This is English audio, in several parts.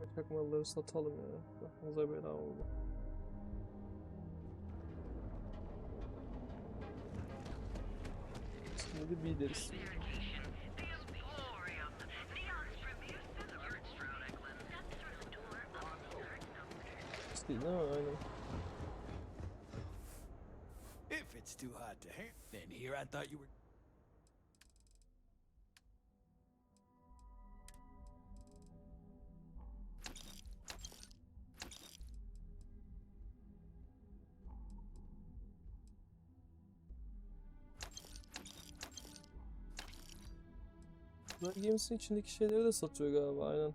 Kaçak malları satalım ya. Başımıza bela oldu. Şimdi bir deriz. Değil mi? Aynen. If it's too hot to handle, then here I thought you were. Uzay gemisinin içindeki şeyleri de satıyor galiba, aynen.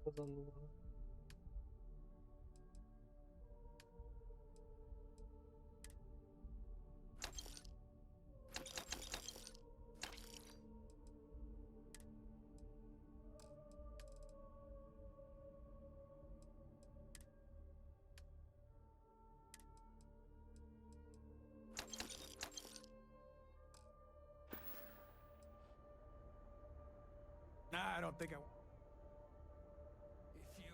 Kazandım bunu. Nah, I don't think I. If you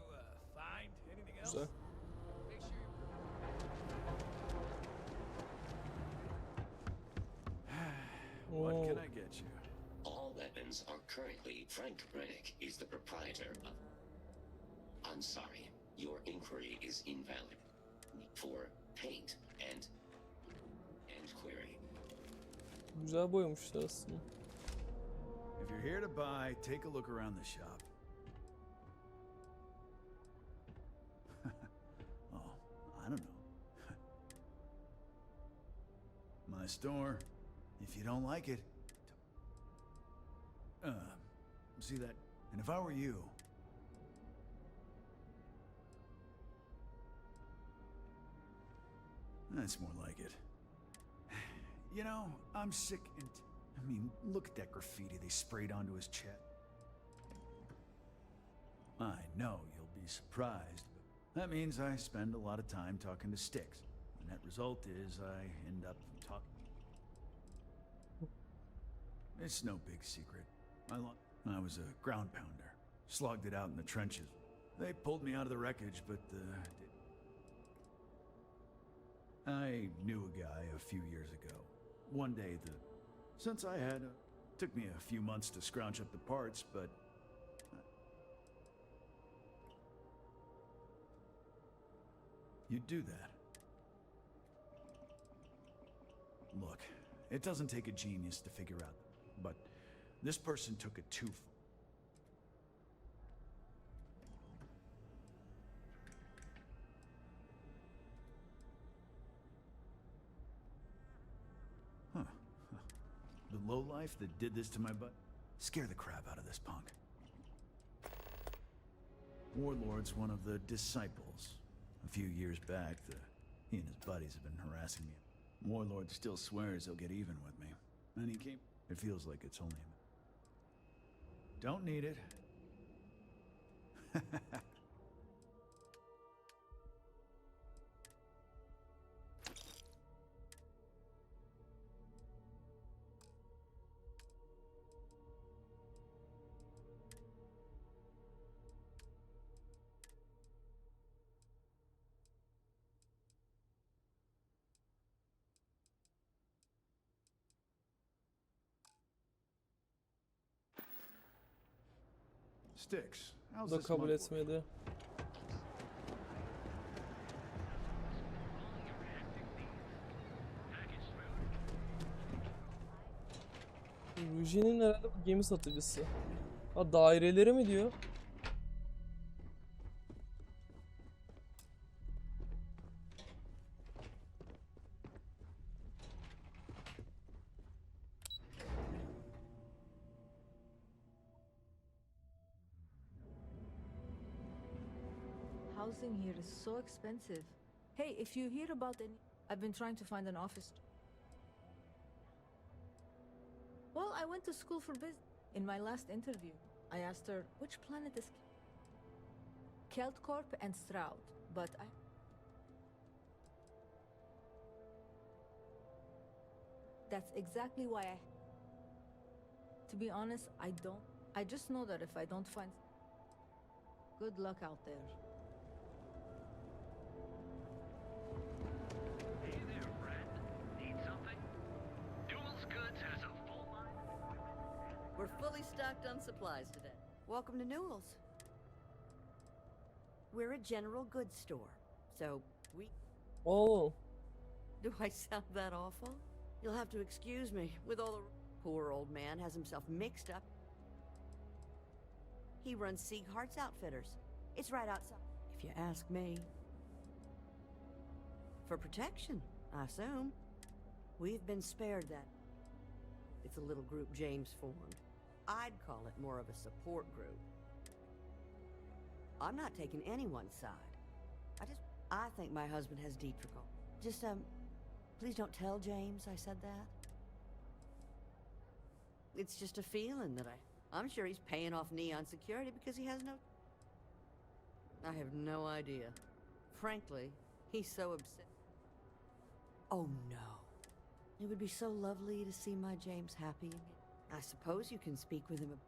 find anything else, Güzel. make sure you. What can I get you? All weapons are currently. Frank Rennick is the proprietor of. I'm sorry, your inquiry is invalid. For paint and query. Güzel boyamışlar aslında. If you're here to buy, take a look around the shop. my store. If you don't like it, see that? And if I were you, that's more like it. You know, I'm sick and I mean, look at that graffiti they sprayed onto his chest. I know you'll be surprised, but that means I spend a lot of time talking to sticks. The net result is I end up talking. It's no big secret. I was a ground pounder. Slogged it out in the trenches. They pulled me out of the wreckage, but I knew a guy a few years ago. One day, since I had, took me a few months to scrounge up the parts, but you'd do that. Look, it doesn't take a genius to figure out, but this person took it too far. The lowlife that did this to my butt? Scare the crap out of this punk. Warlord's one of the disciples. A few years back, he and his buddies have been harassing me. Warlord still swears he'll get even with me. And he came. It feels like it's only him. Don't need it. Sticks. How's Bu da this kabul mug etmedi. Ruji'nin herhalde bu gemi satıcısı. Ha, daireleri mi diyor? Housing here is so expensive. Hey, if you hear about any... I've been trying to find an office. Well, I went to school for business. In my last interview, I asked her, which planet is... Keltcorp and Stroud, but I... That's exactly why I... To be honest, I don't... I just know that if I don't find... Good luck out there. Hey there, friend. Need something? Duels Goods has a full line of equipment. We're fully stocked on supplies today. Welcome to Newell's. We're a general goods store, so we... Oo. Do I sound that awful? You'll have to excuse me with all the... Poor old man has himself mixed up. He runs Sieghart's Outfitters. It's right outside, if you ask me. For protection, I assume. We've been spared that. It's a little group James formed. I'd call it more of a support group. I'm not taking anyone's side. I think my husband has Dietrich. Just, please don't tell James I said that. It's just a feeling that I'm sure he's paying off Neon security because he has no... I have no idea. Frankly, he's so upset. Oh no. It would be so lovely to see my James happy again. I suppose you can speak with him.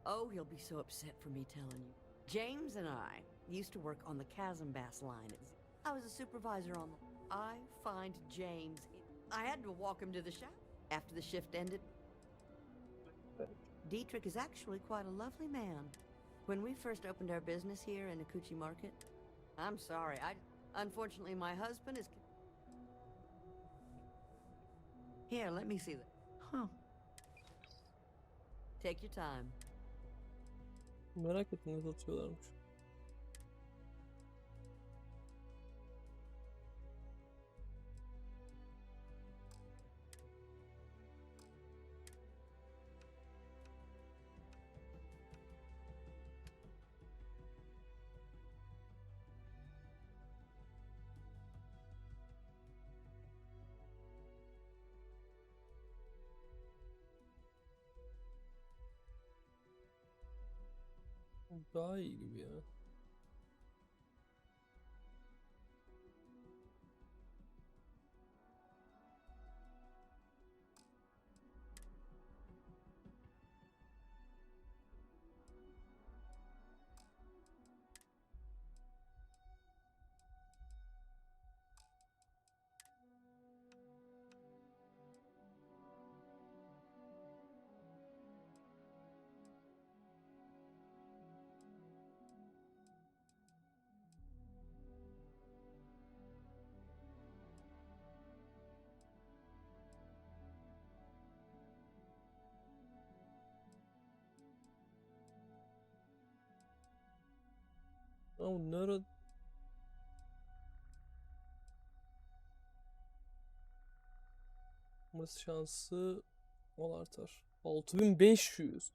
Oh, he'll be so upset for me telling you. James and I used to work on the Chasm Bass line at I was a supervisor on the... I find James... I had to walk him to the shop after the shift ended. Dietrich is actually quite a lovely man. When we first opened our business here in Akuchi Market... I'm sorry, unfortunately my husband is... Here, let me see that. Huh. Take your time. Merak ettim ne satıyorlarmış. Daha iyi gibi ya. Ama nerede? Burası şansı 10 artar. 6500.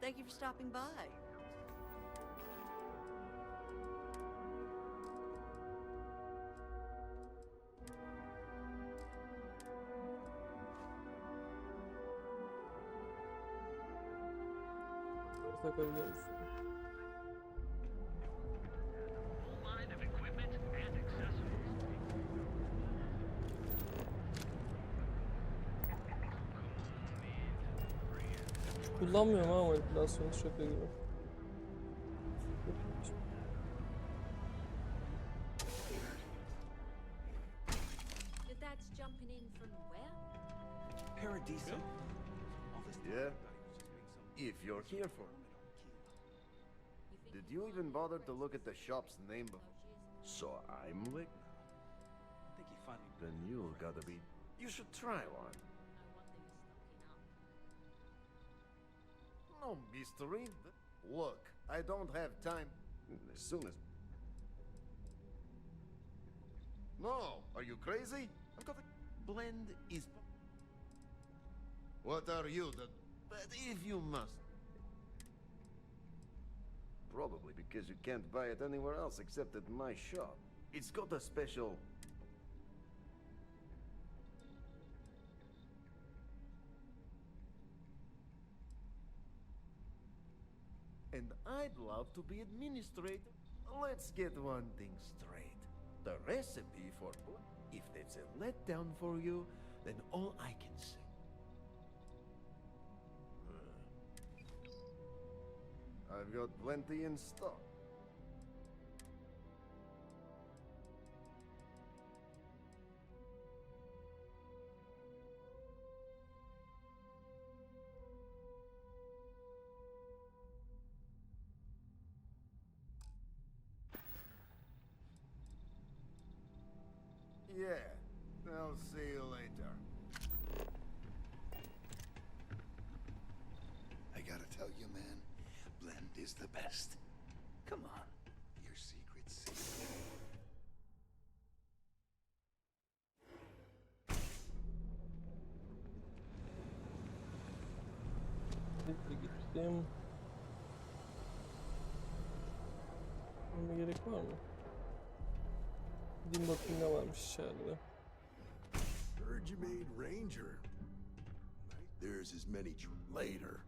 Thank you for stopping by. Takabiliyor musun? Full line of equipment and accessories. Hiç kullanmıyorum ama manipülasyonu şaka gibi. Your dad's jumping in from where? Paradisa. Yeah? If you're here for... Did you even bother to look at the shop's name before? So I'm like... I think he finally... Then you gotta be... You should try one. No mystery. Look, I don't have time. As soon as... No, are you crazy? I've got a... Blend is... What are you, the... But if you must... Probably because you can't buy it anywhere else except at my shop. It's got a special... And I'd love to be administrator. Let's get one thing straight. The recipe for... If that's a letdown for you, then all I can say... I've got plenty in stock. Yeah, I'll see you later. I gotta tell you, man, Blend is the best. Come on, your secret's safe. Gittim. Ama gerek var mı? Gideyim bakayım ne varmış içeride. Heard you made Ranger. There's as many later.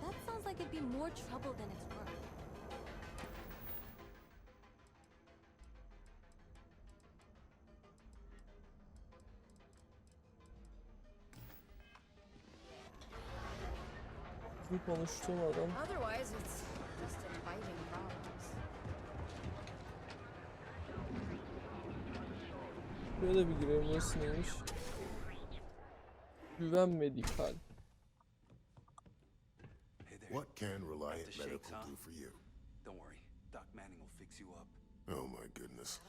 That sounds like it'd be more trouble than it's worth. Bizim konuştuğum adam. Otherwise, it's just inviting problems. Böyle bir gireyim. Burası neymiş? Güvenmedikal. Hey there. What can Reliant Got the shakes, Medical huh? do for you? Don't worry. Doc Manning will fix you up. Oh my goodness.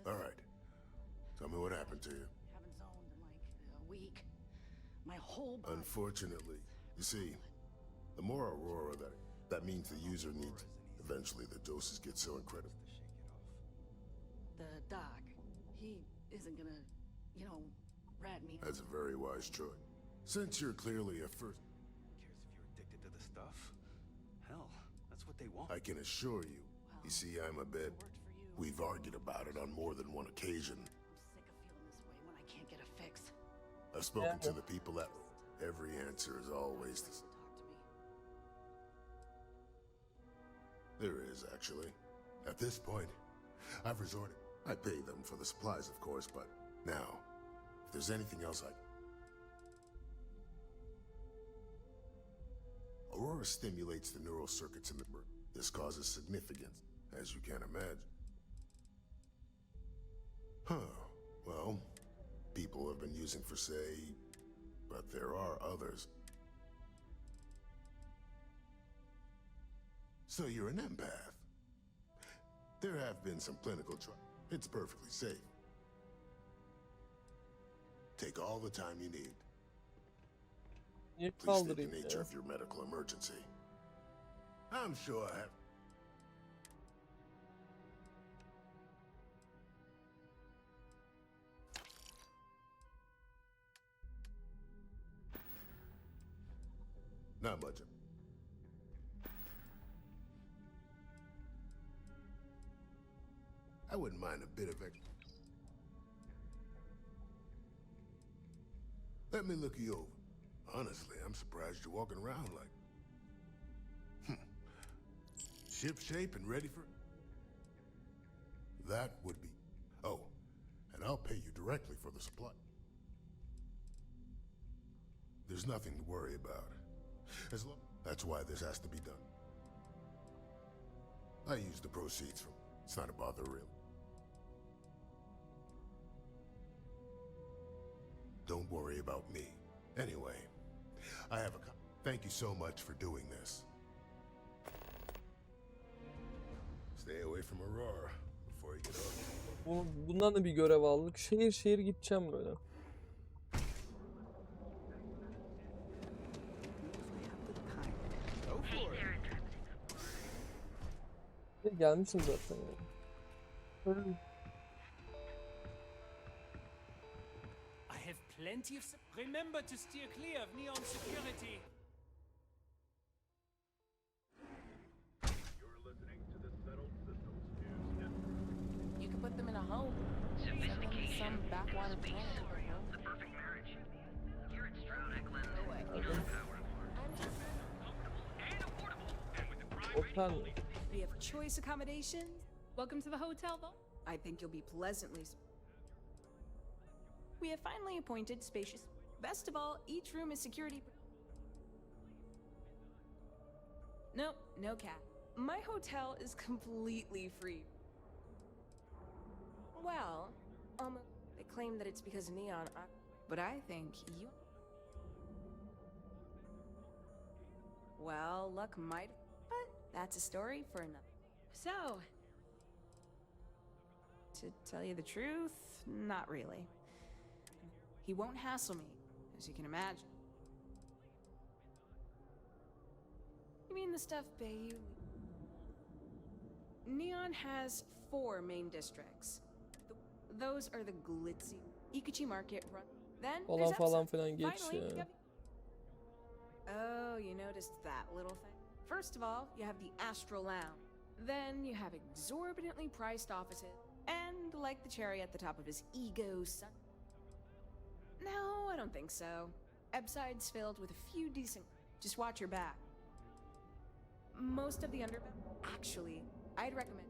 All right. Tell me what happened to you. Haven't zoned in like a week. My whole body. Unfortunately, you see, the more aurora that means the user needs. Eventually, the doses get so incredible. The doc, he isn't gonna, you know, rat me. That's a very wise choice. Since you're clearly a first, Cares if you're addicted to the stuff? Hell, that's what they want. I can assure you. You see, I'm a bit. Worked for you. We've argued about it on more than one occasion. I'm sick of feeling this way when I can't get a fix. I've spoken to the people that every answer is always the same. Talk to me. There is, actually. At this point, I've resorted. I pay them for the supplies, of course, but now, if there's anything else Aurora stimulates the neural circuits in the brain. This causes significance, as you can imagine. Huh. Well, people have been using for, say, but there are others. So you're an empath. There have been some clinical trials. It's perfectly safe. Take all the time you need. Niye Please state the kaldırayım nature ya? of your medical emergency. I'm sure I have. Not much. I wouldn't mind a bit of extra. Let me look you over. Honestly, I'm surprised you're walking around like... Ship shape and ready for... That would be... Oh, and I'll pay you directly for the supply. There's nothing to worry about. As long... That's why this has to be done. I use the proceeds from... It's not a bother, really. Don't worry about me. Anyway, I have a... Thank you so much for doing this. Stay away from Aurora before you get off. Bundan da bir görev aldık. Şehir şehir gideceğim böyle. Gelmişim zaten yani. I have plenty of... Remember to steer clear of neon security. You can put them in a home. Sophistication, Some backwater space, planet. the perfect marriage. Here at Stroud Eklund, No way. you're powerful, I'm just... comfortable, and affordable. And with the prime Otel mi? We have choice accommodations. Welcome to the hotel, though. I think you'll be pleasantly. We have finally appointed spacious. Best of all, each room is security. No, no cat. My hotel is completely free. Well, they claim that it's because of neon, but I think you. Well, luck might. But that's a story for another. So, to tell you the truth, not really. He won't hassle me, as you can imagine. You mean the stuff Bayou? Neon has 4 main districts. Those are the glitzy Ikuchi Market run. Then there's Falan Epsom. filan geç Finally, ya. Oh, you noticed that little thing? First of all, you have the Astral Lounge. Then you have exorbitantly priced offices. And, like the cherry at the top of his ego, son. No, I don't think so. Ebside's filled with a few decent... Just watch your back. Most of the Actually, I'd recommend...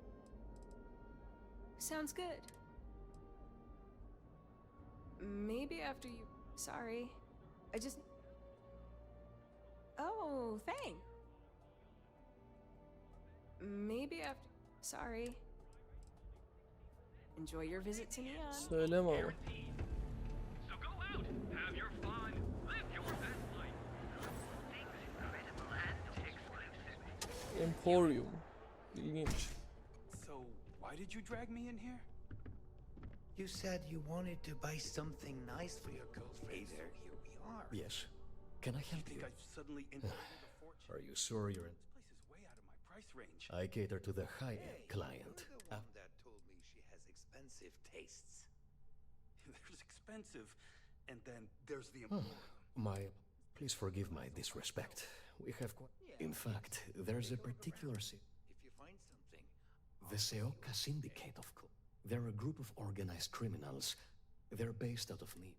Sounds good. Maybe after you... Sorry. I just... Oh, thanks. Maybe after... Sorry. Enjoy your visit to Neon. Söyleme ama. So go out, have your fun, live your best life. Things incredible and exclusive. Emporium. İlginç. So, why did you drag me in here? You said you wanted to buy something nice for your girlfriend. Hey there, here we are. Yes. Can I help you? I've suddenly inherited a fortune. Are you sure you're in? This place is way out of my price range. I cater to the high-end client. You're the one that told me she has expensive tastes. There's expensive, and then there's the Please forgive my disrespect. We have quite... In fact, there's a particular... If you find something, The Seoka Syndicate, of course. They're a group of organized criminals. They're based out of me.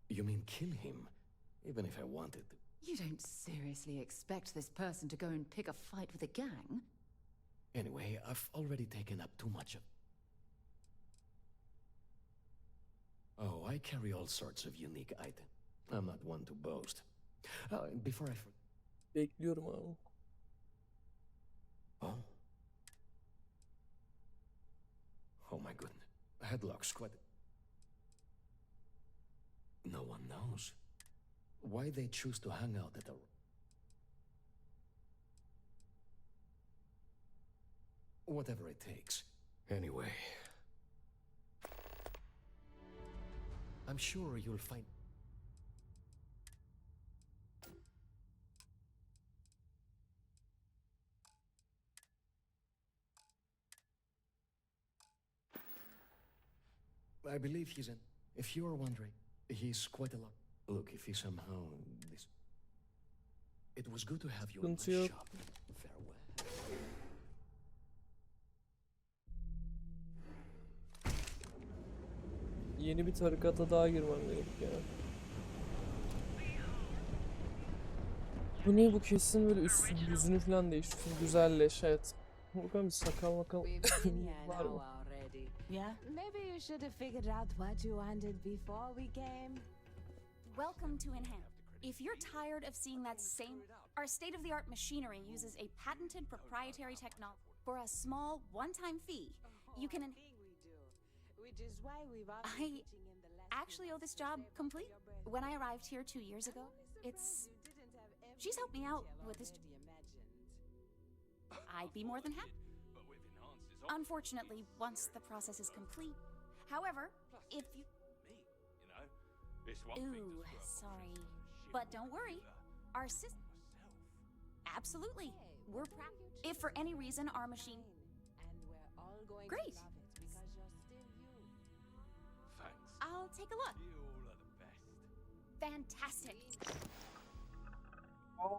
You mean kill him? Even if I wanted to. You don't seriously expect this person to go and pick a fight with a gang? Anyway, I've already taken up too much of... Oh, I carry all sorts of unique items. I'm not one to boast. Before I forget... Bekliyorum abi. Oh? Oh my goodness. Headlock squad. No one knows why they choose to hang out at a... Whatever it takes. Anyway. I'm sure you'll find... I believe he's in... If you're wondering, he's quite a lot. Look, if he somehow... This... It was good to have you in Sıkıntı my yok. shop. Farewell. Yeni bir tarikata daha girmem gerek ya. Bu ne, bu kesin böyle yüzünü falan değiştirsin, güzelleş, evet. Bakalım bir sakal makal var mı? Yeah? Maybe you should have figured out what you wanted before we came. Welcome to Enhance. If you're tired of seeing that same... Our state-of-the-art machinery uses a patented proprietary technology. For a small, one-time fee, you can... Which is why we've I actually owe this job complete. When I arrived here 2 years ago, she's helped me out with this. I'd be more than happy. Unfortunately, once the process is complete. However, if you... Ooh, sorry. But don't worry. Our system... Absolutely. We're proud. If for any reason our machine... Great. I'll take a look. Fantastic.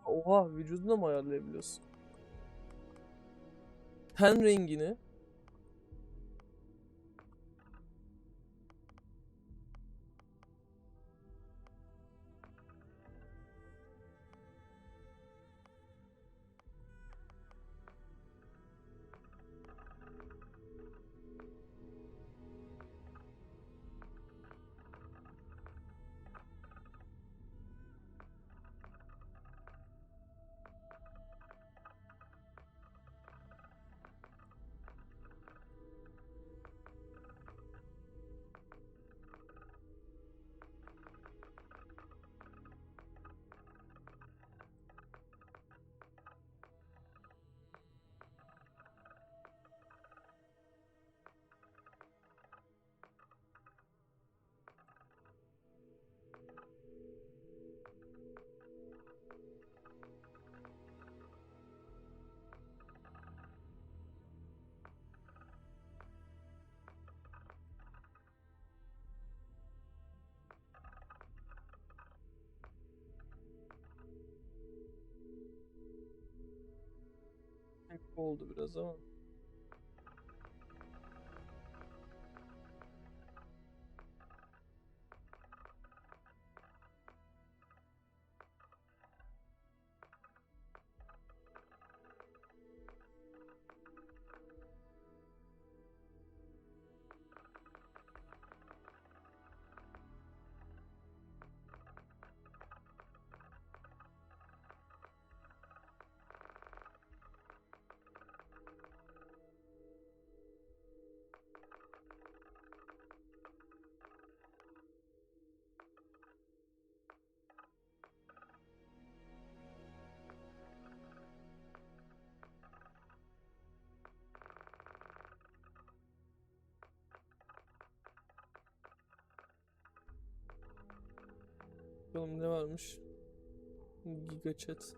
Oha, vücudunu mı ayarlayabiliyorsun? Ten rengini. oldu biraz ama. Bakalım ne varmış? Giga chat.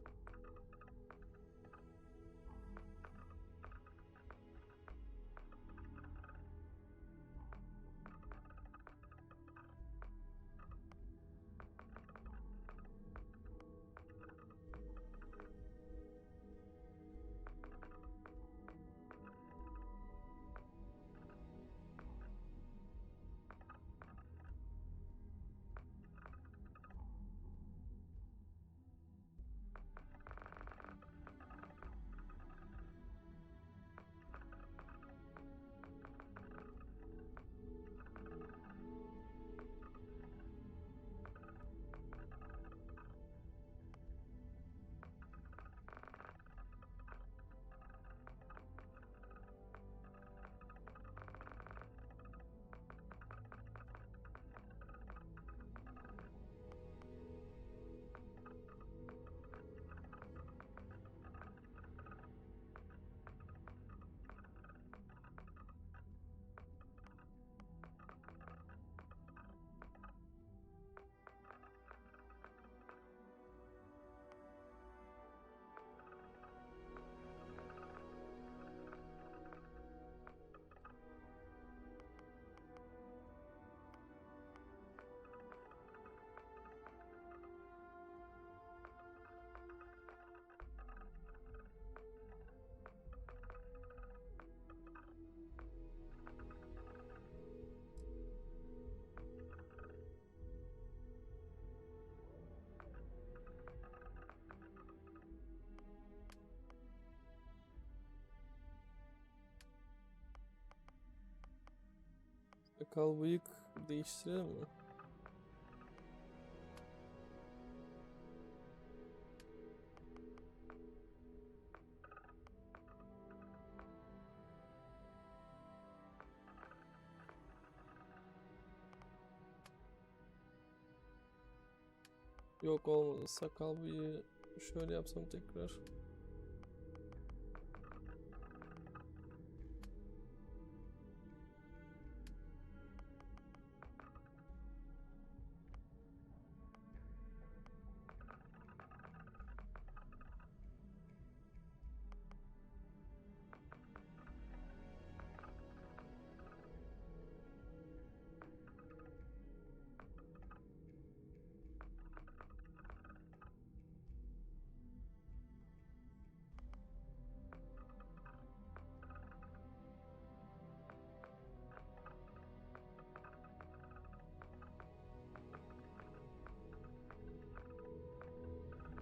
Sakal bıyık değiştirelim mi? Yok olmadı. Sakal bıyığı şöyle yapsam tekrar.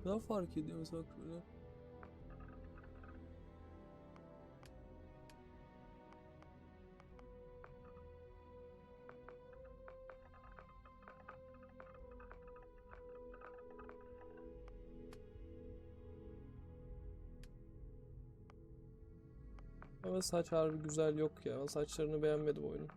Ne fark ediyor mesela böyle? Ama saç harbi güzel yok ya. Ben saçlarını beğenmedim oyunun.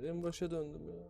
En başa döndüm ya.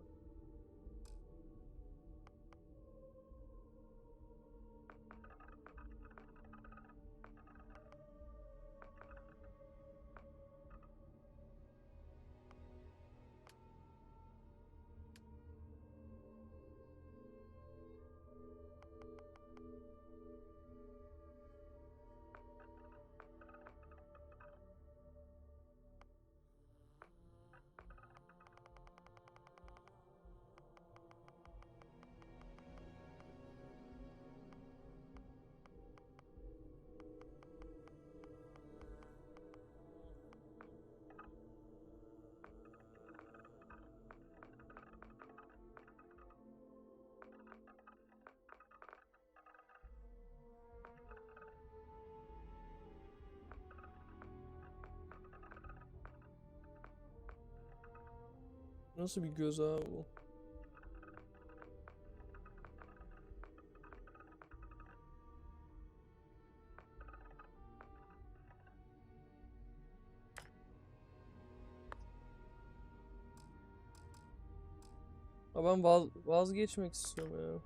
Nasıl bir göz abi bu? Ha ben vazgeçmek istiyorum ya.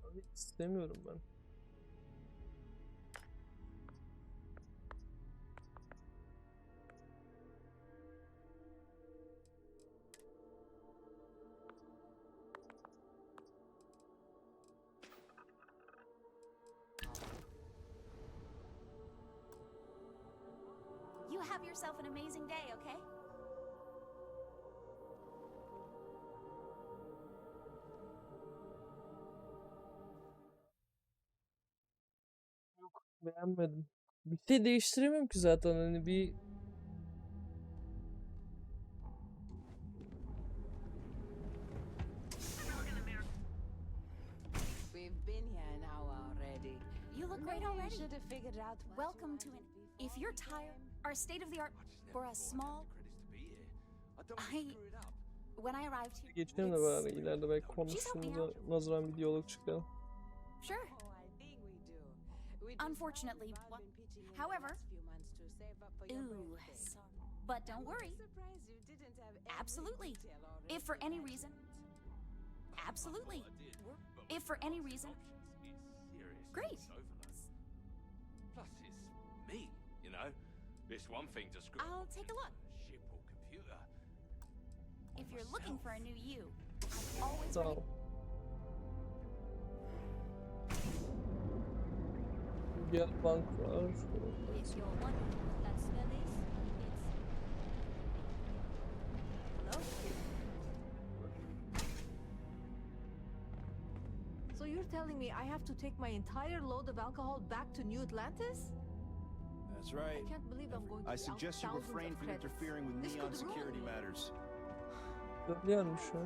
Abi İstemiyorum ben. You have yourself an amazing day, okay? Beğenmedim. Bir şey değiştiremiyorum ki zaten hani bir We've been here now already. You look great Maybe you already. should have figured out what Welcome to an. If you're tired, our state of the art for a small. When I arrived here. geçelim de bari ileride belki konuştuğumuzda nazaran bir diyalog çıkar. Sure. Unfortunately, however. Ooh, but don't worry. Absolutely. If for any reason. Absolutely. If for any reason. Great. Plus, it's me, you know. It's one thing to screw I'll take a look. ship or computer. If you're looking for a new you, I'm always Sağ ready. ol. Bir bank var. If you're wondering what that smell is, it's... Hello? So you're telling me I have to take my entire load of alcohol back to New Atlantis? That's right. I can't believe I'm going to I be out suggest you thousands of refrain from credits. interfering with This neon could ruin security me. matters. Öyleymiş ha.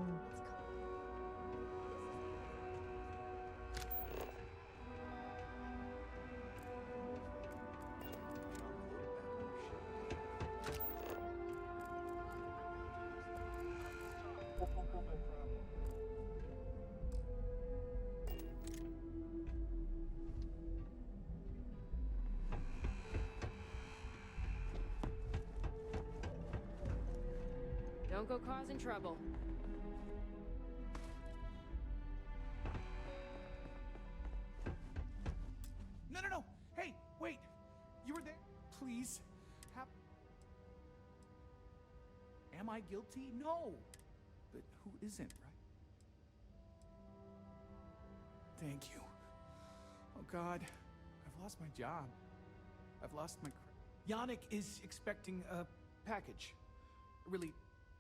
Don't go causing trouble. No, no, no! Hey, wait! You were there? Please. Am I guilty? No! But who isn't, right? Thank you. Oh, God. I've lost my job. I've lost my... Yannick is expecting a package. Really,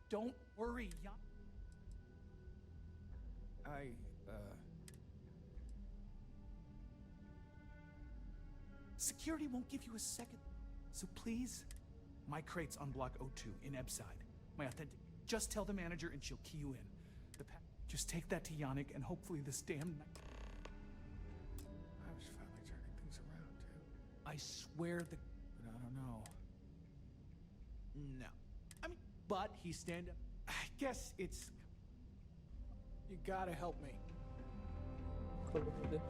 don't worry, Security won't give you a second. So please, my crate's on block 02 in Ebside. My authentic. Just tell the manager and she'll key you in. Just take that to Yannick and hopefully this damn night. I was finally turning things around too. I swear the. But I don't know. No. I mean, but he's stand up. I guess it's. You gotta help me. Kategoride.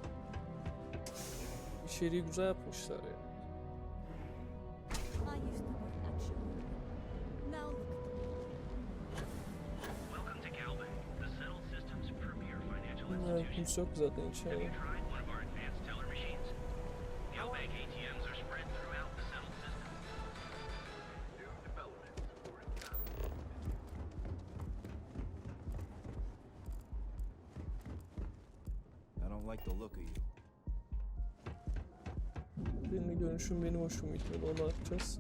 İçeriği güzel yapmışlar ya. I used to work at show. Now look at me. Welcome to Calvin, the Settled Systems premier financial Evet, institution. kimse yok zaten Have içeride. you tried one of our advanced teller machines? Galbank ATMs are spread throughout the Settled system. New developments for I don't like the look of you. Senin görünüşün benim hoşuma gitmedi, onu atacağız.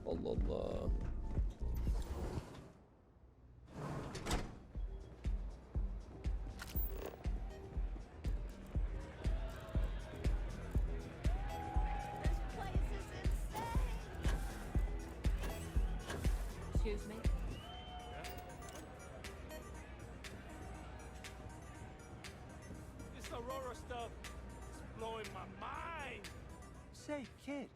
Allah Allah. stuff is blowing my mind. Say, kid,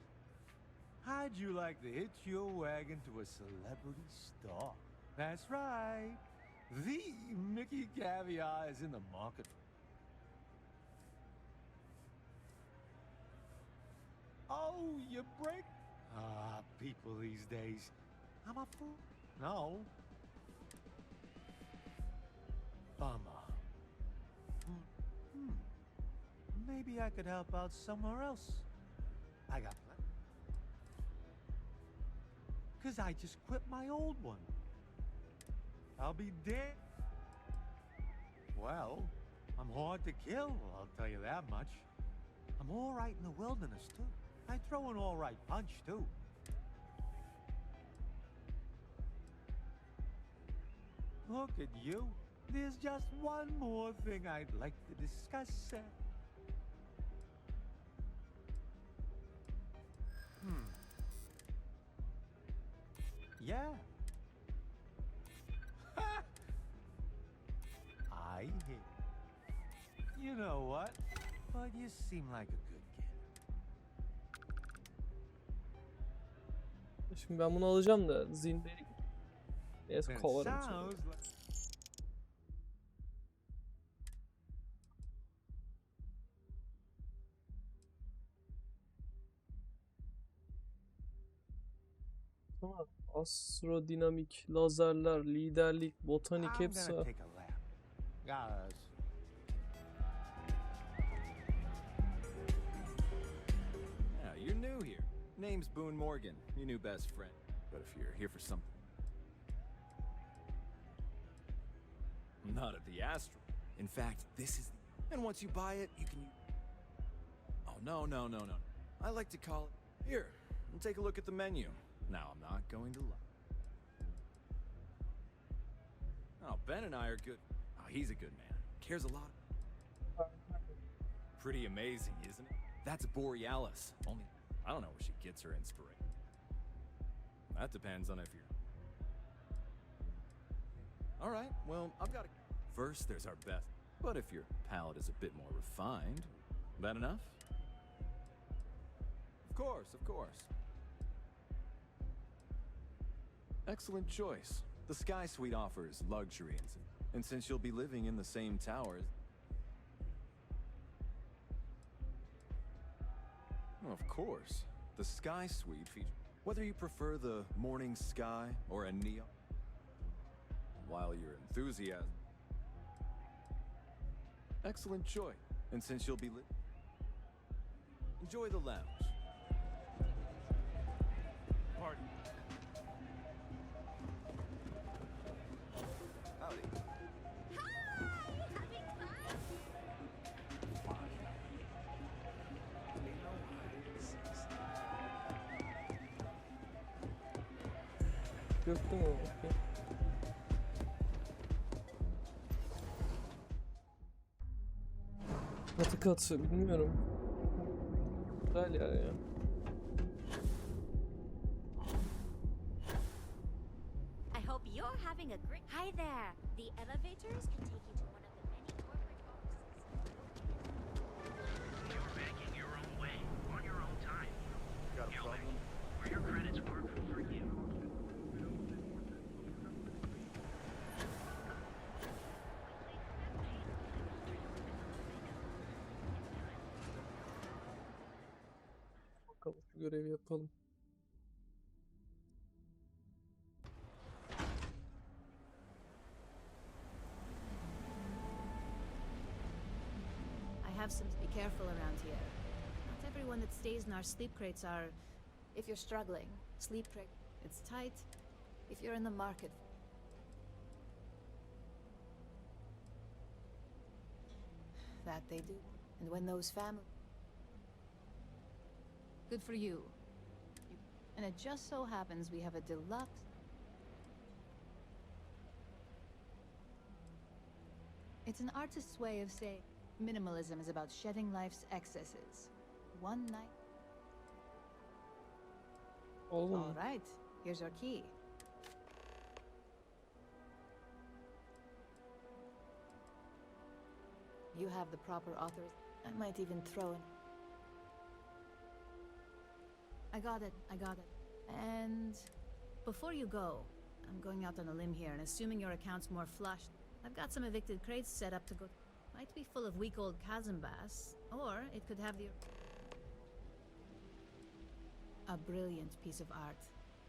how'd you like to hitch your wagon to a celebrity star? That's right. The Mickey Caviar is in the market. Oh, you break? Ah, people these days. I'm a fool. No. Bummer. Maybe I could help out somewhere else. I got plenty. 'Cause I just quit my old one. I'll be dead. Well, I'm hard to kill, I'll tell you that much. I'm all right in the wilderness, too. I throw an all right punch, too. Look at you. There's just one more thing I'd like to discuss. Yeah. I hit. You know what? But you seem like a good kid. Şimdi ben bunu alacağım da zindeli. Neyse kovarım sonra. Sounds like... Tamam. Astrodinamik, lazerler, liderlik, botanik I'm hepsi gonna var. take a lap. Guys. Yeah, you're new here. Name's Boone Morgan, your new best friend. But if you're here for something... Not at the Astro. In fact, this is... And once you buy it, you can... Oh, no. I like to call it... Here, and take a look at the menu. Now, I'm not going to lie. Oh, Ben and I are good. Oh, he's a good man. Cares a lot. Pretty amazing, isn't it? That's Borealis. Only, I don't know where she gets her inspiration. That depends on if you're... All right, well, I've got to... First, there's our best. But if your palate is a bit more refined, that enough? Of course. Excellent choice. The Sky Suite offers luxury, and since you'll be living in the same towers... Well, of course. The Sky Suite features... Whether you prefer the morning sky or a neon... While your enthusiasm... Excellent choice. And since you'll be enjoy the lounge. Pardon. Howdy. Gördün mü? Okey. Katı bilmiyorum. Güzel yer ya. I hope you're having a great... Hi there! The elevators can take you to one of the many corporate offices. You're making your own way, on your own time. Got a You'll problem? make where your credits work for you. Bakalım şu görevi yapalım. I have some. Be careful around here. Not everyone that stays in our sleep crates are. If you're struggling, sleep crate. It's tight. If you're in the market. That they do. And when those families. Good for you. And it just so happens we have a deluxe. It's an artist's way of saying minimalism is about shedding life's excesses. One night. All right, here's our key. You have the proper authorization. I might even throw in. I got it. And before you go, I'm going out on a limb here, and assuming your account's more flush, I've got some evicted crates set up to go. Might be full of weak old chasm bass, or it could have a brilliant piece of art.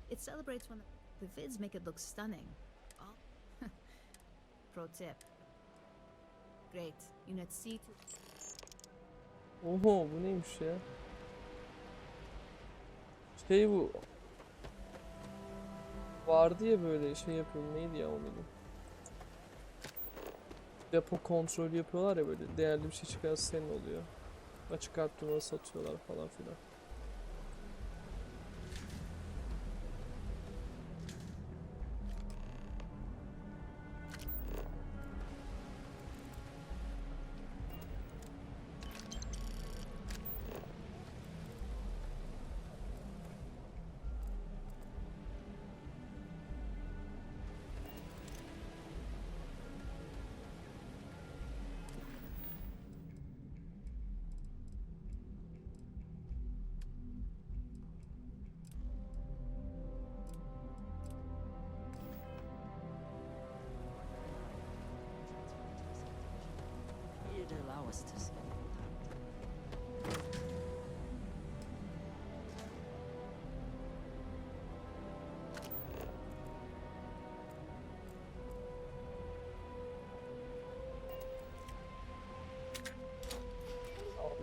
It celebrates when the vids make it look stunning. Oh. Pro tip. Great. Unit C2. Oho, bu neymiş ya? Şey bu. Vardı ya böyle şey yapıyor. Neydi ya onun adı? Depo kontrolü yapıyorlar ya, böyle değerli bir şey çıkarsa senin oluyor. Açık arttırma satıyorlar falan filan. You'd allow us to spend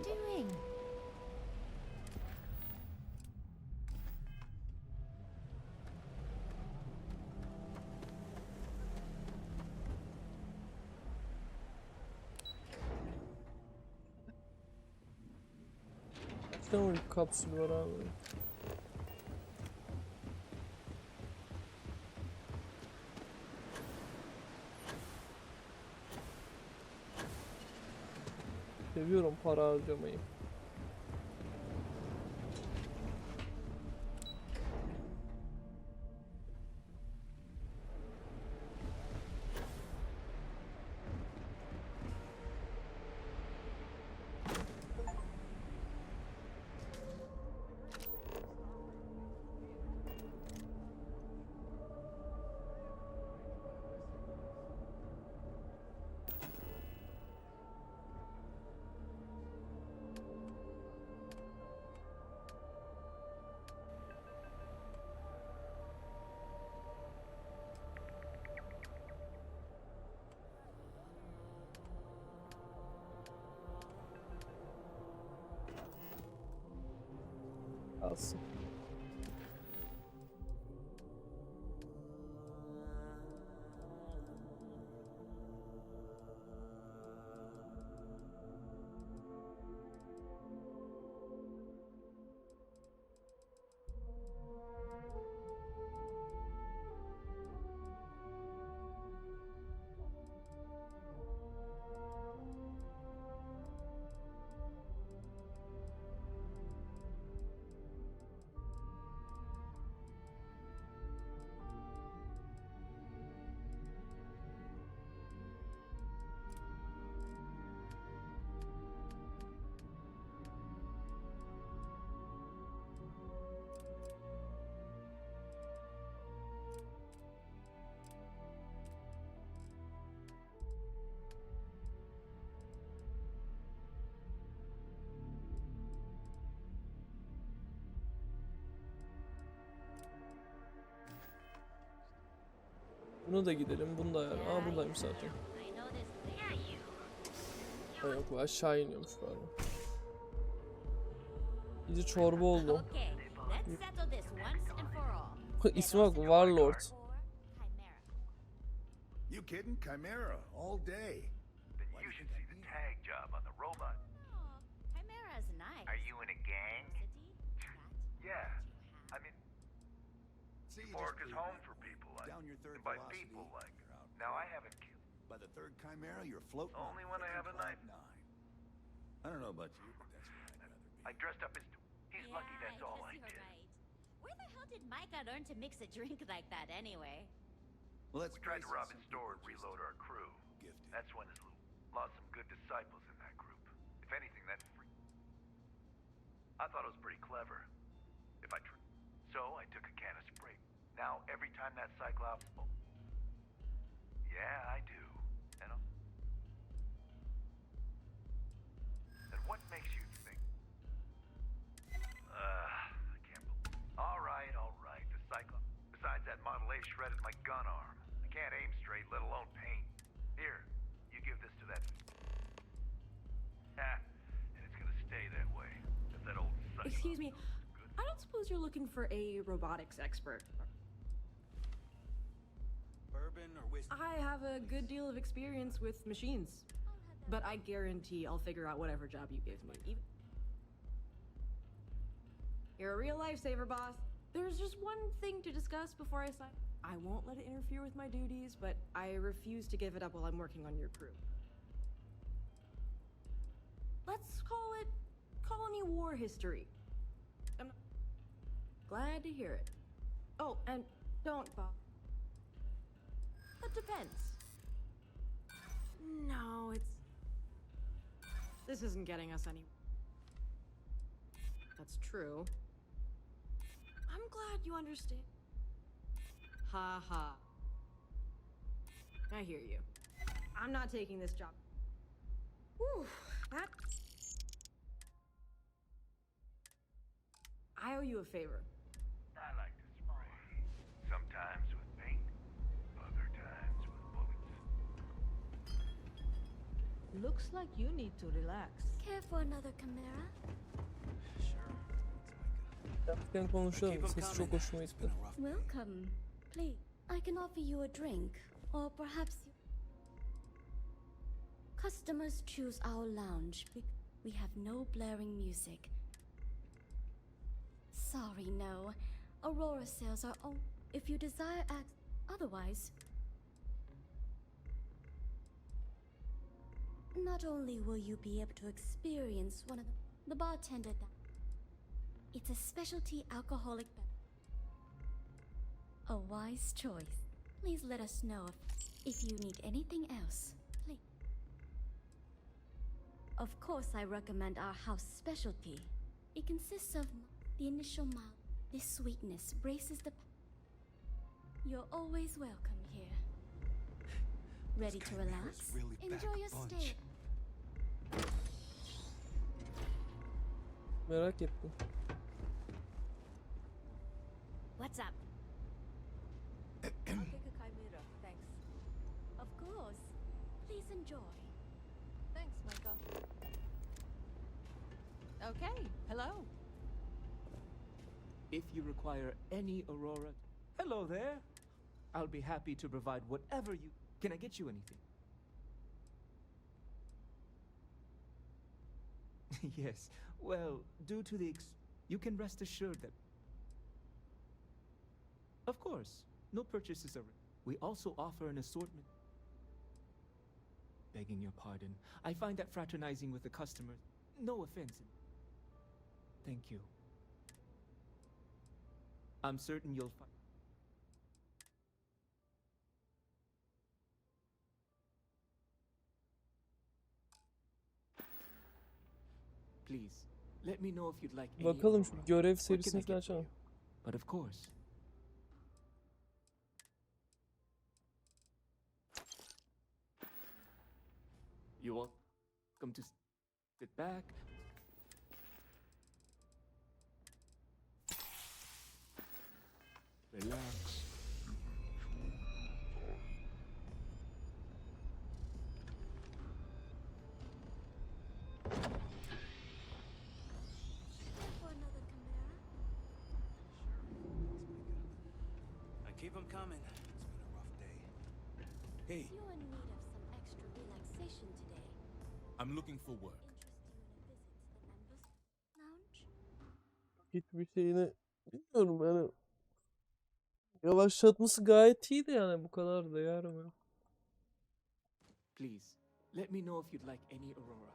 Doing? Kaç tane uyku kapsülü var abi? Seviyorum para harcamayı. Alsın. Bunu da gidelim. Bunu da ayar. Aa, buradaymış zaten. Ha, yok, bu aşağı iniyormuş galiba. İyice çorba oldu. İsmi bak, Warlord. You kidding? Chimera all day. You should see the tag job on the robot. Chimera's nice. Are you in a gang? Yeah. I mean, work is home for people like Down your third and by velocity, people like. you're out. Now I haven't killed. By the third chimera, you're floating. Only when I have a knife. I don't know about you, but that's where I'd rather be. I dressed up as. He's lucky that's all I did. Where the hell did Micah learn to mix a drink like that anyway? Well, let's We tried to face it, rob some his store and people reload our crew. gifted. That's when his lost some good disciples in that group. It If anything, that's free. I thought it was pretty clever. If I so I took a can of spray. Now every time that Cyclops, yeah, I do. And then what makes you think? I can't believe. All right. The Cyclops. Besides that Model A shredded my gun arm. I can't aim straight, let alone paint. Here, you give this to that. And it's gonna stay that way. If that old Cyclops. Excuse me, I don't suppose you're looking for a robotics expert. Bourbon or whiskey? I have a good deal of experience with machines, but I guarantee I'll figure out whatever job you give me. You're a real lifesaver, boss. There's just one thing to discuss before I sign. I won't let it interfere with my duties, but I refuse to give it up while I'm working on your crew. Let's call it colony war history. I'm glad to hear it. Oh, and don't bother. That depends. No, this isn't getting us anywhere. That's true. I'm glad you understand. Ha ha. I hear you. I'm not taking this job. Whew, that... I owe you a favor. I like to spray. Sometimes with paint, other times with bullets. Looks like you need to relax. Care for another Chimera? Gerçekten konuşalım. Sesi çok hoşuma gitti. Welcome. Please, I can offer you a drink, or perhaps you... Customers choose our lounge because we have no blaring music. Sorry, no. Aurora sales are all... If you desire otherwise... Not only will you be able to experience one of the bartender that... It's a specialty alcoholic beverage. A wise choice. Please let us know if you need anything else. Please. Of course, I recommend our house specialty. It consists of the initial mild. This sweetness braces the... You're always welcome here. Ready to relax? Really Enjoy your stay. Merak ettim. What's up? I'll take a chimera, thanks. Of course. Please enjoy. Thanks, Micah. Okay, hello. If you require any Aurora... Hello there. I'll be happy to provide whatever you... Can I get you anything? Yes. Well, due to the you can rest assured that... Of course. No purchases are... We also offer an assortment... Begging your pardon. I find that fraternizing with the customers... No offense. Thank you. I'm certain you'll find... Please, let me know if you'd like any Bakalım şu Aurora. görev What can I serisini get falan for you? açalım. But of course. You all come to sit back. Relax. For another Chimera? Keep them coming. It's been a rough day. Hey, You're in need of some extra relaxation today. I'm looking for work. Lounge? Hiçbir şeyini bilmiyorum yani. Yavaşlatması gayet iyiydi yani, bu kadar da yarım. Please, let me know if you'd like any Aurora.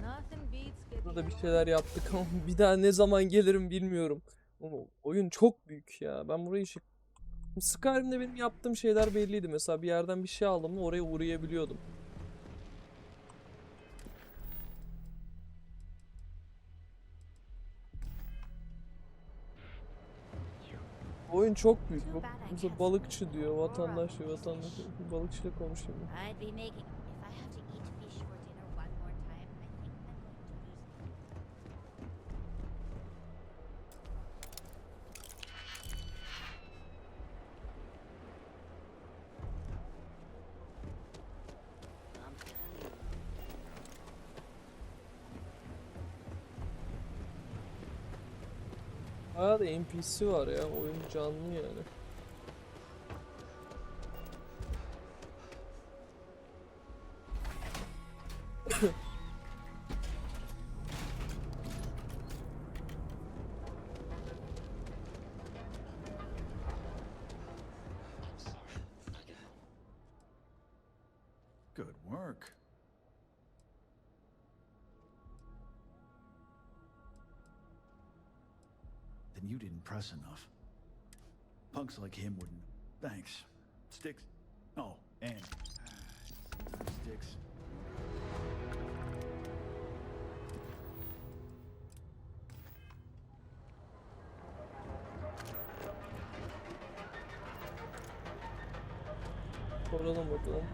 Nothing beats getting Burada bir şeyler yaptık ama bir daha ne zaman gelirim bilmiyorum. Ama oyun çok büyük ya. Ben burayı Skyrim'de benim yaptığım şeyler belliydi. Mesela bir yerden bir şey aldım mı oraya uğrayabiliyordum. Oyun çok büyük. Bak, mesela balıkçı diyor, vatandaş diyor, vatandaş diyor. Balıkçıyla konuşuyor. I'd be making. If I have to eat fish for dinner one more time, I think I'm going Bayağı da NPC var ya. Oyun canlı yani. Good work. Then you didn't press enough. Punks like him wouldn't. Thanks. Sticks. Oh, and sticks. Soralım bakalım.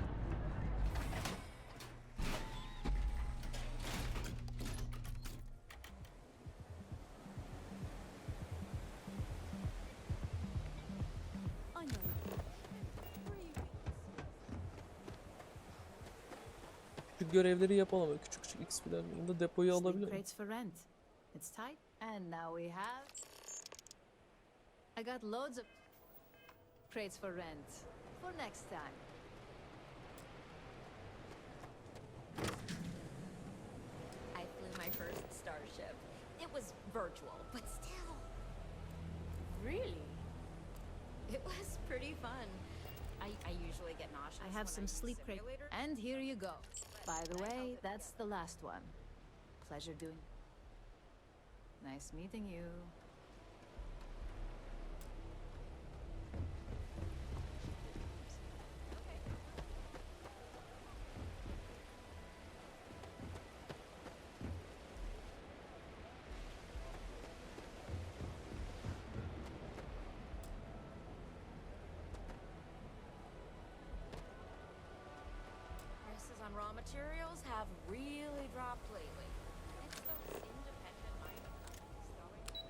Küçük görevleri yapalım. Böyle küçük küçük XP'ler. Bunda depoyu Sleep alabilir miyim? crates for rent. It's tight. And now we have. I got loads of crates for rent. For next time. I flew my first starship. It was virtual, but still. Really? It was pretty fun. I usually get nauseous. I have when some use sleep crates. simulators. And here you go. By the way, that's the last one. Pleasure doing. Nice meeting you. Prices on raw materials have really dropped lately. It's those independent mining companies throwing.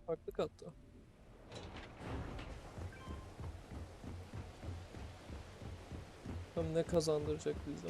Farklı katta. Tam ne kazandıracak bize?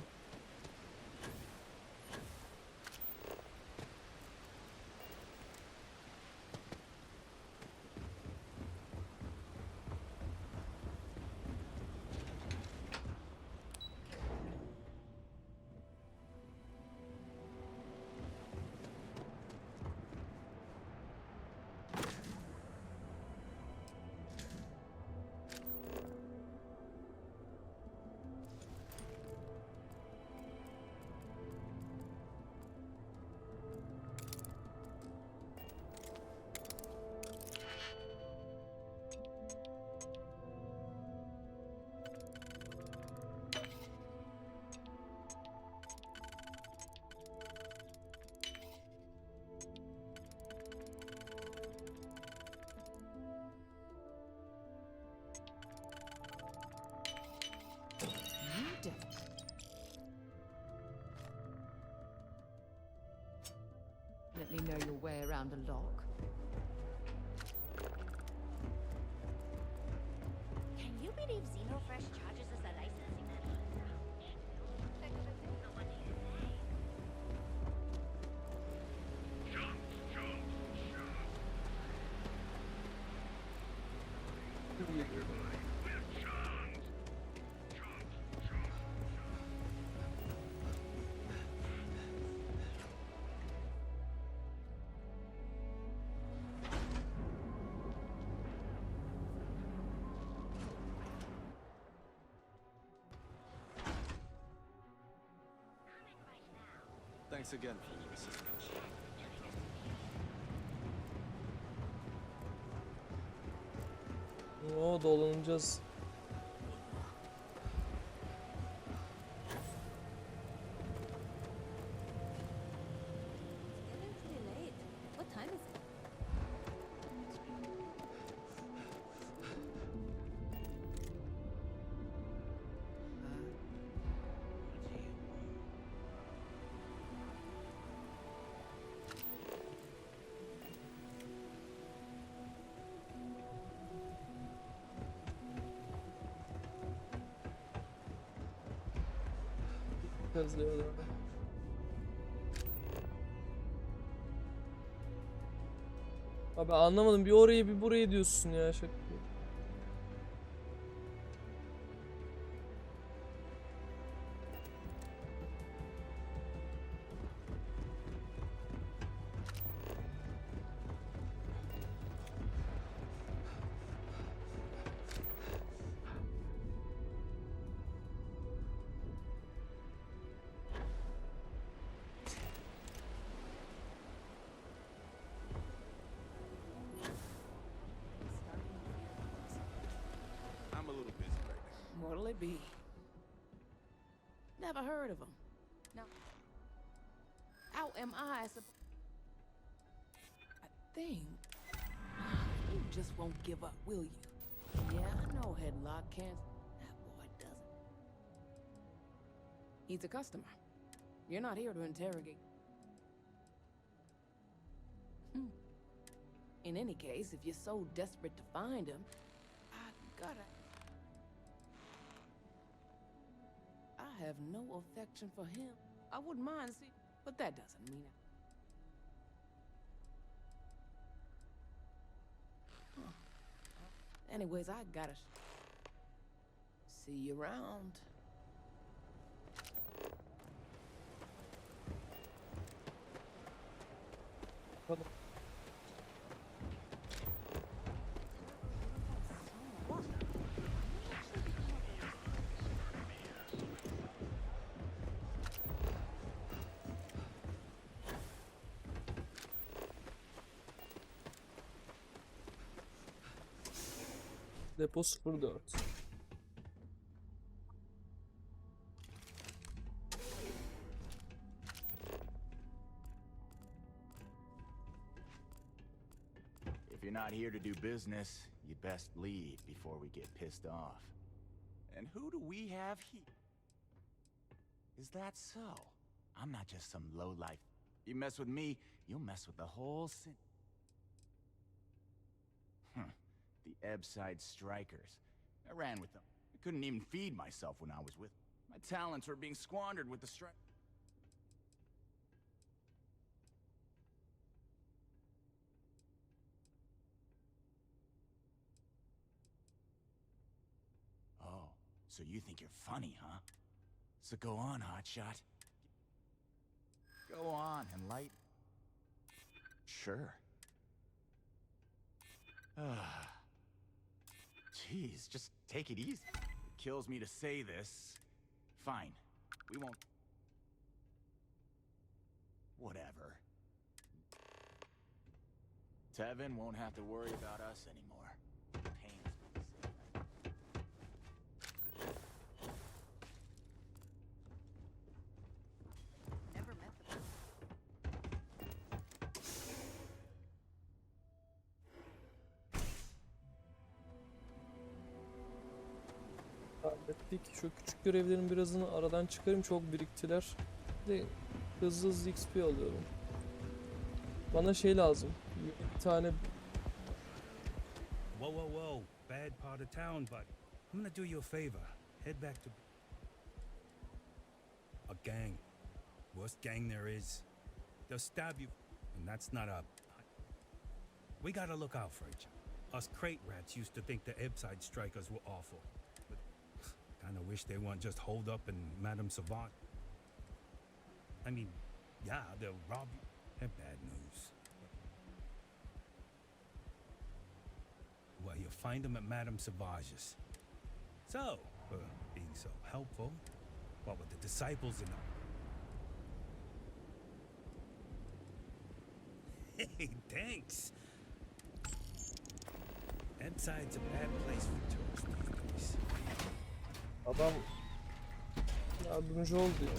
Definitely know your way around a lock. Can you believe Xenofresh charges us a licensing fee? Thanks again for your assistance. Oo, dolanacağız. What time is it? Kazıyorlar. Abi anlamadım, bir orayı bir burayı diyorsun ya, şaka. I'm a little busy right now. What'll it be? Never heard of him. No. How am I supposed? I think you just won't give up, will you? Yeah, I know Headlock can't. That boy doesn't. He's a customer. You're not here to interrogate. In any case, if you're so desperate to find him, I gotta. I have no affection for him. I wouldn't mind see, but that doesn't mean it. Anyways, I gotta see you around. Tamam. Depo 04. If you're not here to do business, you'd best leave before we get pissed off. And who do we have here? Is that so? I'm not just some lowlife. You mess with me, you'll mess with the whole city. The Ebbside Strikers. I ran with them. I couldn't even feed myself when I was with them. My talents were being squandered with the strike. Oh, so you think you're funny, huh? So go on, hotshot. Go on and light. Sure. Jeez, just take it easy. It kills me to say this. Fine. We won't... Whatever. Tevin won't have to worry about us anymore. Pains me to say that. Never met the Hallettik. Şu küçük görevlerin birazını aradan çıkarayım. Çok biriktiler. De hızlı hızlı XP alıyorum. Bana şey lazım. Bir tane... Whoa, whoa, whoa. Bad part of town, but I'm gonna do you a favor. Head back to... A gang. Worst gang there is. They'll stab you, and that's not a... We gotta look out for each other. Us crate rats used to think the Ebbside Strikers were awful. But kinda wish they weren't just holed up in Madame Savant. I mean, yeah, they'll rob you. They're bad news. Well, you'll find them at Madame Savage's. So, being so helpful, what with the disciples and all. Hey, thanks. Ebside's a bad place for tourists these days. Adam yardımcı oldu ya.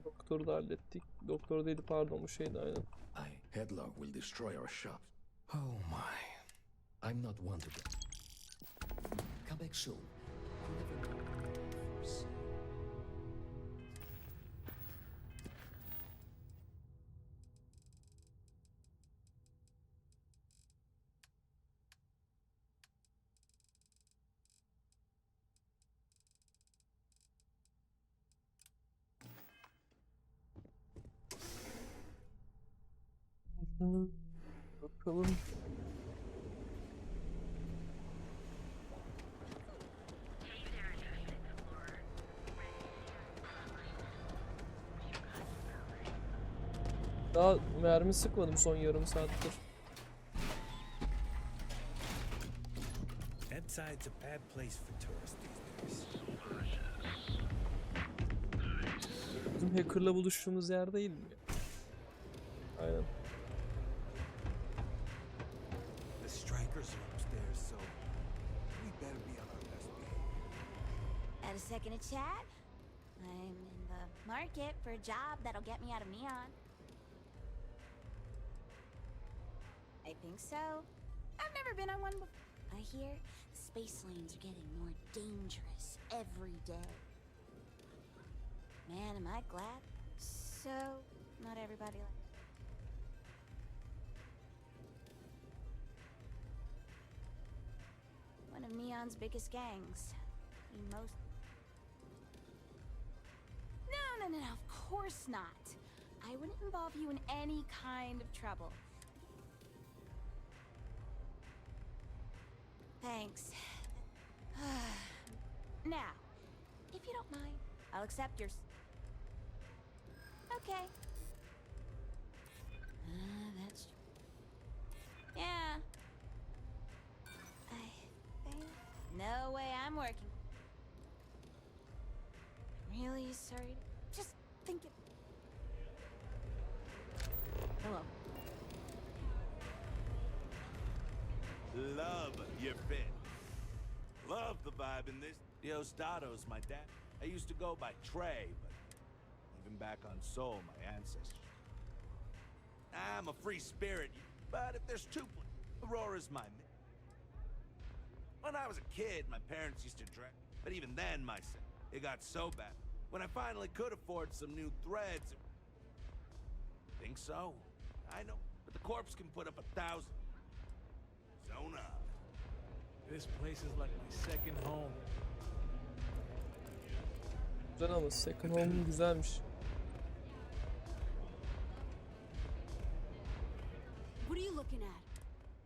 Doktoru da hallettik. Doktor değildi, pardon, bu şeydi aynen. Headlock will destroy our shop. Oh my. I'm not one to get. Come back soon. You never know. Bakalım. Daha mermi sıkmadım son yarım saattir. Ebside's a bad place for tourists these days. Bizim hacker'la buluştuğumuz yer değil mi? Aynen. The strikers are upstairs, so we better be on our best behavior. Had a second to chat? I'm in the market for a job that'll get me out of Neon. I think so. I've never been on one before. I hear the space lanes are getting more dangerous every day. Man, am I glad. So, not everybody like one of Neon's biggest gangs. Most... No, of course not. I wouldn't involve you in any kind of trouble. Thanks. Now, if you don't mind, I'll accept your... Okay. That's... Yeah. I think... No way I'm working. Really sorry. Just think it... Hello. Love your fit. Love the vibe in this. Diosdado's my dad. I used to go by Trey, but even back on Sol, my ancestors. I'm a free spirit, but if there's two, Aurora's my man. When I was a kid, my parents used to drink, but even then, it got so bad. When I finally could afford some new threads, think so? I know, but the corpse can put up 1,000. Zona. This place is like my second home. Güzel ama second home güzelmiş. What are you looking at?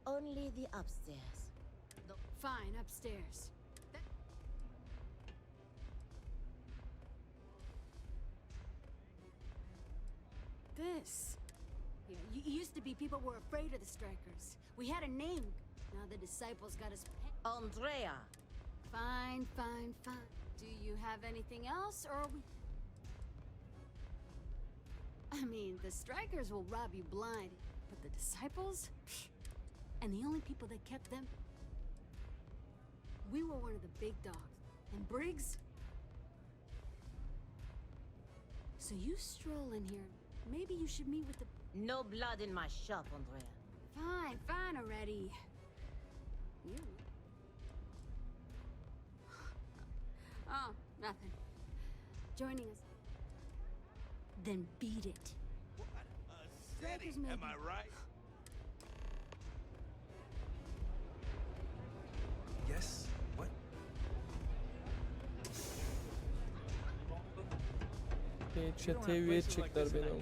Only the upstairs. Fine, upstairs. This. Yeah, used to be people were afraid of the strikers. We had a name. Now the disciples got us. Andrea. Fine. Do you have anything else, or are we... I mean, the strikers will rob you blind, but the disciples? Psh. And the only people that kept them... We were one of the big dogs. And Briggs? So you stroll in here. Maybe you should meet with the... No blood in my shop, Andrea. Fine already. You... Oh, nothing. Joining us. Then beat it. What a city, am I right? Yes? What? Çeteye üye edecekler beni ama.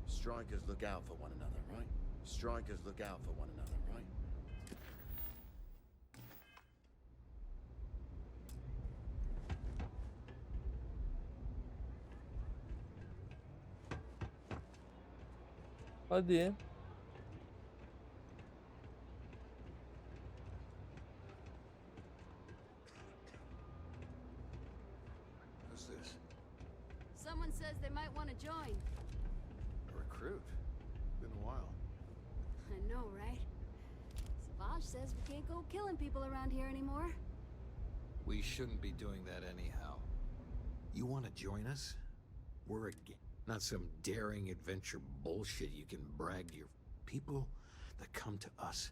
Strikers look out for one another, right? Strikers look out for one another, right? Hadi. Who's this? Someone says they might want to join. A recruit? Been a while. I know, right? Savage says we can't go killing people around here anymore. We shouldn't be doing that anyhow. You want to join us? We're a gang, not some daring adventure bullshit you can brag to your people that come to us.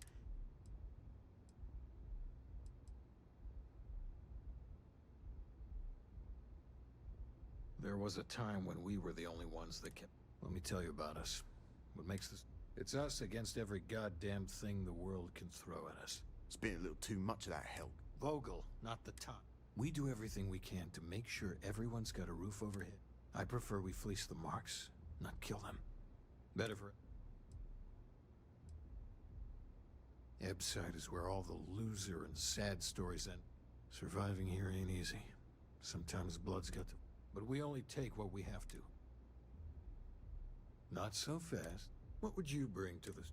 There was a time when we were the only ones that kept... Let me tell you about us. What makes this... It's us against every goddamn thing the world can throw at us. It's been a little too much of that help. Vogel, not the top. We do everything we can to make sure everyone's got a roof overhead. I prefer we fleece the marks, not kill them. Better for... Ebside is where all the loser and sad stories end. Surviving here ain't easy. Sometimes blood's got to... But we only take what we have to. Not so fast. What would you bring to this?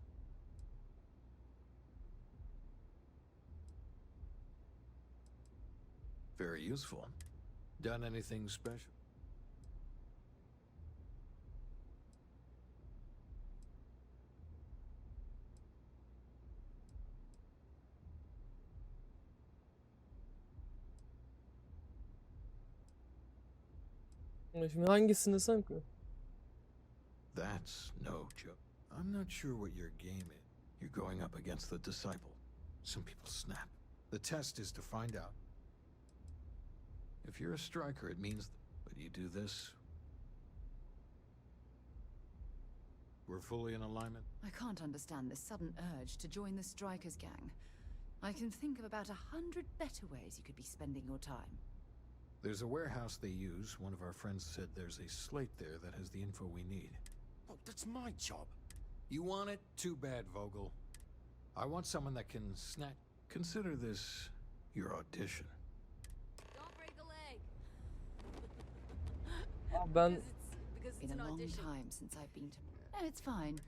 Very useful. Done anything special? Şimdi hangisini sen ki? That's no joke. I'm not sure what your game is. You're going up against the disciple. Some people snap. The test is to find out. If you're a striker, it means... But you do this... We're fully in alignment. I can't understand this sudden urge to join the Strikers gang. I can think of about 100 better ways you could be spending your time. There's a warehouse they use. One of our friends said there's a slate there that has the info we need. Oh, that's my job. You want it? Too bad, Vogel. I want someone that can snatch... Consider this your audition. Don't break a leg. Ben Because Been a long time since I've been to... No, it's fine.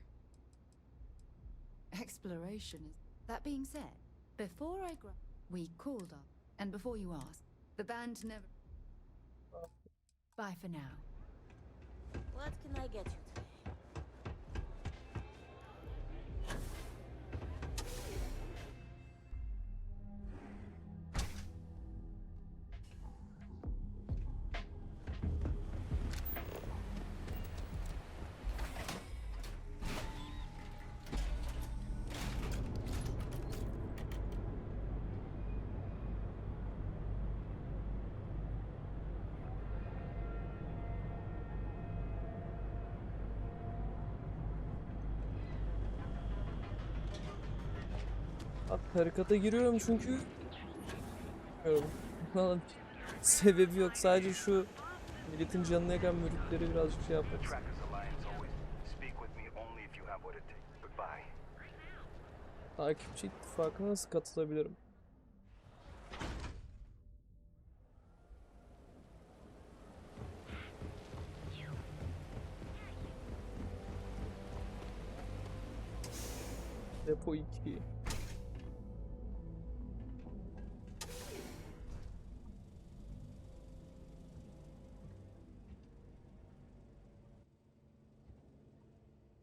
Exploration is... That being said, before I we called up, and before you asked, the band never... Bye for now. What can I get you today? tarikata giriyorum çünkü bilmiyorum. Sebebi yok. Sadece şu milletin canını yakan müritleri birazcık şey yapmak istiyorum. Takipçi ittifakına nasıl katılabilirim? Depo 2.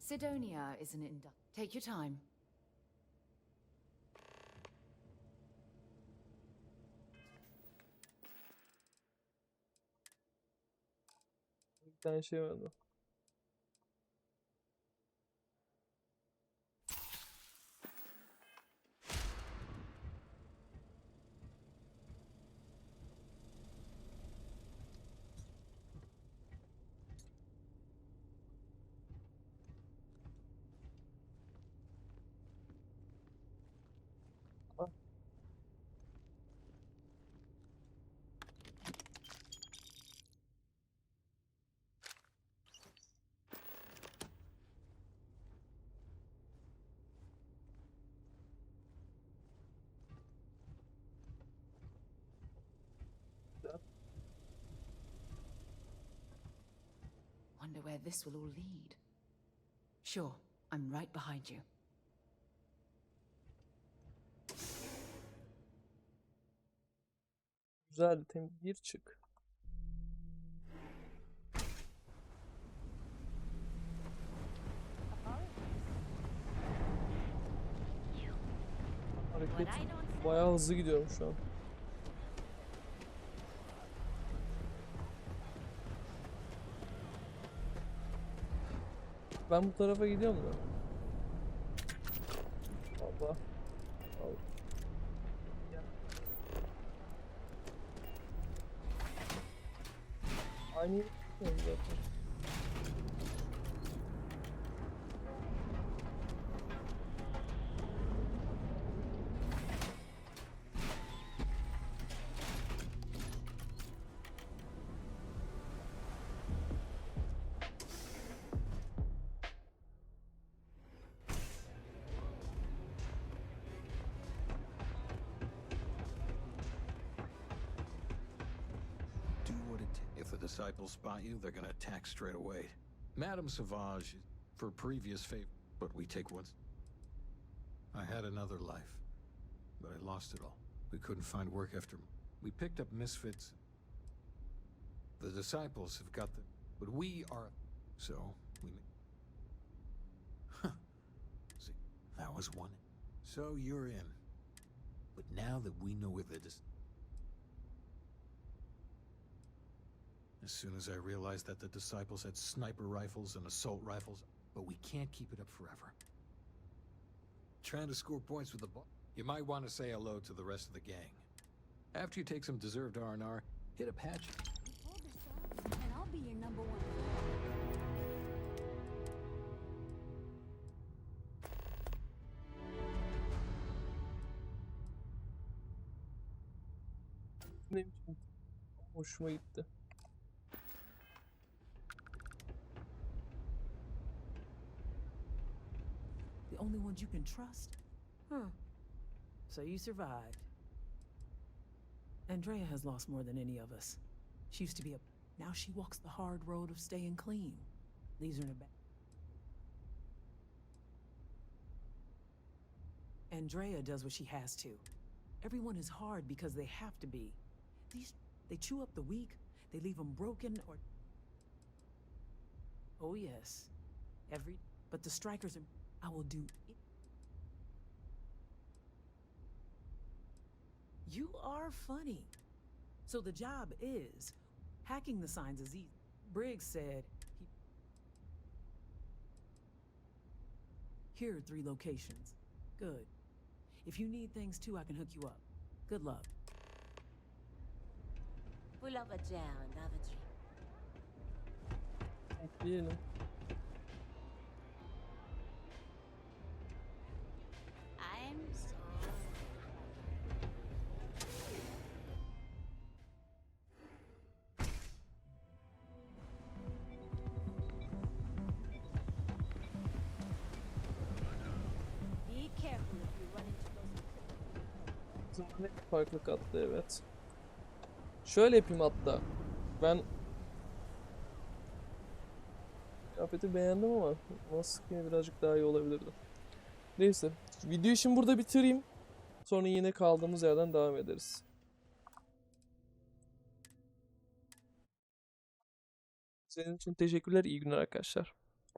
Sidonia is an Take your time. Bir tane şey vardı. Wonder where this will all lead. Sure, I'm right behind you. Güzel, gir çık. Hareket bayağı hızlı gidiyorum şu an. Ben bu tarafa gidiyorum da. Allah. Allah. Aynı yere gitmiyorum zaten. If the disciples spot you, they're gonna attack straight away. Madame Sauvage, for previous favor, but we take what's... I had another life, but I lost it all. We couldn't find work after... We picked up misfits. The disciples have got the... But we are... So, we... Huh. See, that was one. So you're in. But now that we know where the... As soon as I realized that the disciples had sniper rifles and assault rifles, but we can't keep it up forever. Trying to score points with the ball. You might want to say hello to the rest of the gang. After you take some deserved R&R, hit a patch. Hold this up, and I'll be your number one. Benim için hoşuma gitti. The only ones you can trust? Huh. So you survived. Andrea has lost more than any of us. She used to be a... Now she walks the hard road of staying clean. Leaves her in a bad... Andrea does what she has to. Everyone is hard because they have to be. They chew up the weak, they leave them broken or... Oh yes. But the strikers are... I will do it. You are funny. So the job is... Hacking the signs is easy. Briggs said... Here are 3 locations. Good. If you need things too, I can hook you up. Good luck. Pull up a chair and have a drink. Ekleyelim. I'm sorry. Be careful if you run into those. Bizim farklı kattı, evet. Şöyle yapayım hatta. Ben kıyafeti beğendim ama maske birazcık daha iyi olabilirdi. Neyse. Videoyu şimdi burada bitireyim. Sonra yine kaldığımız yerden devam ederiz. Senin için teşekkürler. İyi günler arkadaşlar.